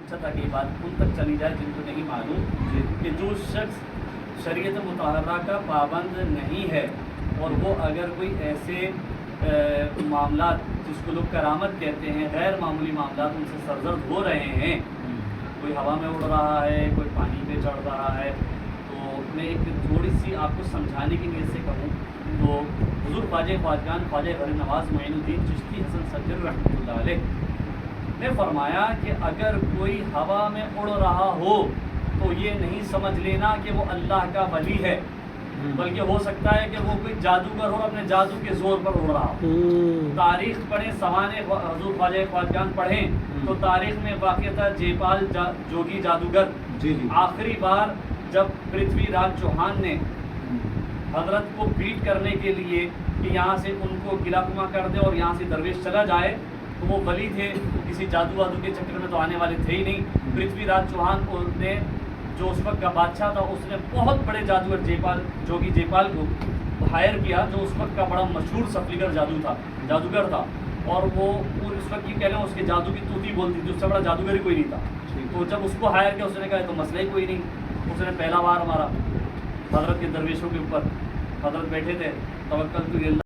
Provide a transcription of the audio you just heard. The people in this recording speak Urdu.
پوچھا تھا کہ یہ بات ان تک چلی جائے جن کو نہیں معلوم کہ جو شخص شریعت مطہرہ کا پابند نہیں ہے اور وہ اگر کوئی ایسے معاملات جس کو لوگ کرامت کہتے ہیں، غیر معمولی معاملات ان سے سرزد ہو رہے ہیں، کوئی ہوا میں اڑ رہا ہے، کوئی پانی پہ چڑھ رہا ہے، تو میں ایک تھوڑی سی آپ کو سمجھانے کی نیت سے کہوں تو حضور خواجہ خواجگان خواجہ غریب نواز معین الدین چشتی حسن سجر رحمۃ اللہ علیہ نے فرمایا کہ اگر کوئی ہوا میں اڑ رہا ہو تو یہ نہیں سمجھ لینا کہ وہ اللہ کا ولی ہے، بلکہ ہو سکتا ہے کہ وہ کوئی جادوگر ہو، اپنے جادو کے زور پر اڑ رہا ہو۔ تاریخ پڑھیں، سوانح حضور خواجہ خواجگان پڑھیں تو تاریخ میں واقعہ جےپال جوگی جادوگر آخری بار جب پرتھوی راج چوہان نے حضرت کو بیٹ کرنے کے لیے کہ یہاں سے ان کو قلعہ کما کر دے اور یہاں سے درویش چلا جائے، تو وہ ولی تھے، کسی جادو وادو کے چکر میں تو آنے والے تھے ہی نہیں۔ پرتھوی راج چوہان نے جو اس وقت کا بادشاہ تھا، اس نے بہت بڑے جادوگر جوگی جےپال کو ہائر کیا، جو اس وقت کا بڑا مشہور سفلیگر جادوگر تھا، اور وہ اس وقت یہ کہہ لیں اس کے جادو کی توتی بولتی تھی، اس سے بڑا جادوگر ہی کوئی نہیں تھا۔ تو جب اس کو ہائر کیا، اس نے کہا تو مسئلہ ہی کوئی نہیں، اس نے پہلا بار ہمارا حضرت کے درویشوں کے اوپر حضرت بیٹھے تھے، توکل تو اللہ